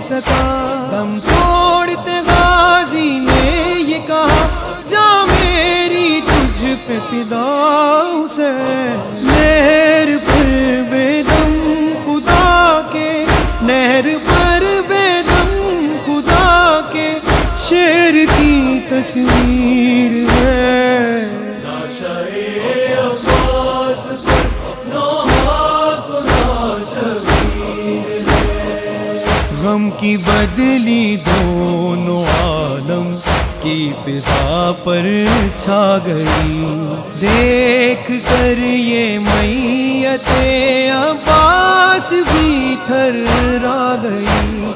سکا. دم توڑتے غازی نے یہ کہا جا میری تجھ پہ فدا حسین. نہر پر بے دم خدا کے، نہر پر بے دم خدا کے شیر کی تصویر ہے. غم کی بدلی دونوں عالم کی فضا پر چھا گئی. دیکھ کر یہ میت عباس بھی تھرا گئی.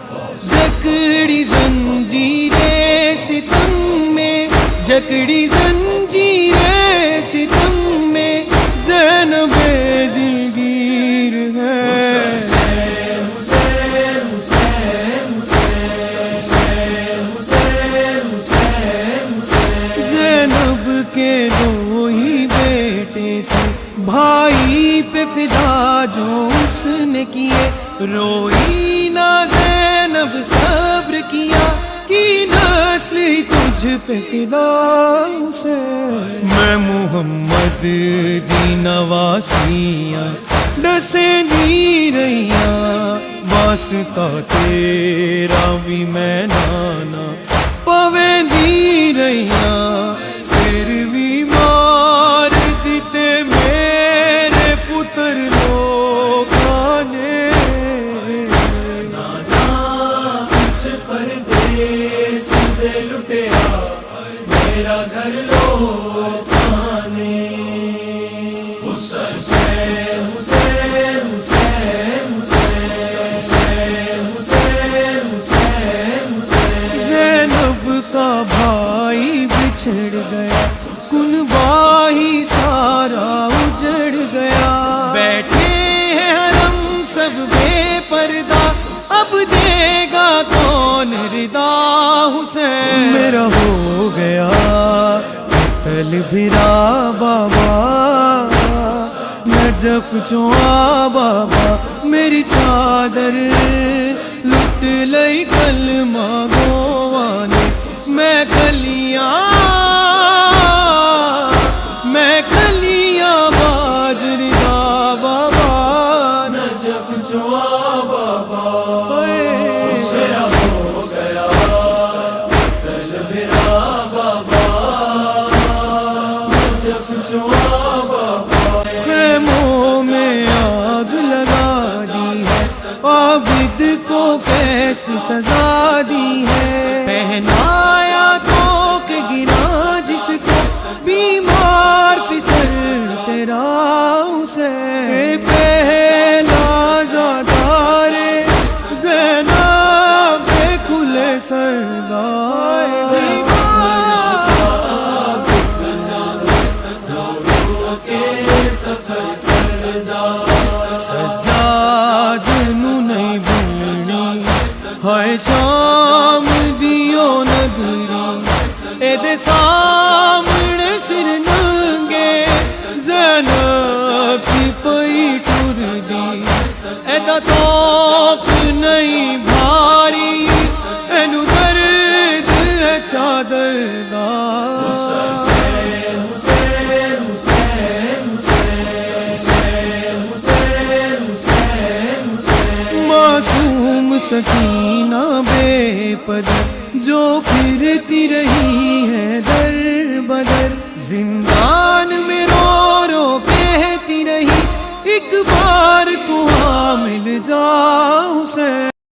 جکڑی زنجیریں ستم میں، جکڑی زنجیریں ستم میں زینب دلگیر ہے. کے دو ہی بیٹے تھے، بھائی پہ فدا جو اس نے کیے. روئی نہ زینب صبر کیا، کی نسل ہی تجھ پہ فدا حسین. میں محمد دی نواسیاں ڈسیں دی رہیاں، واسطہ تیرا بھی میں نانا پویں دی رہیاں. پھر بھی مار دیتے میرے پتر لوگاں نے. نانا کچھ پردیس دے لٹیا میرا گھر لوگاں نے. زینب کا بھائی بچھڑ گیا، کنبہ ہی سارا اجڑ گیا. بیٹھے ہیں حرم سب بے پردہ، اب دے گا کون ردا حسین. میرا ہو گیا قتل بھرا بابا، نجف چواں بابا میری چادر لٹ لئی کلمہ گواں نے. میں کلیاں باجرا بابا، نجف چواں بابا. میرا ہو گیا قتل بھرا بابا، نجف چواں بابا. خیموں میں آگ لگا دی ہے، عابد کو کیسی سزا دی ہے. پہنایا تو کہ گرا جس کو بیمار پسر تیرا حسین. پہلا زادار زینب کھلے سردار. سجاد نو نہیں بھولنی ہائے شام دیو نگری، اے دے سامنے سر ننگے زینب سپاہی ٹر دی. اے دا توپ نہیں بھاری، اینو درد ہے چادر دا. معصوم سکینہ بے پدر جو پھرتی رہی ہے در بدر. زندہ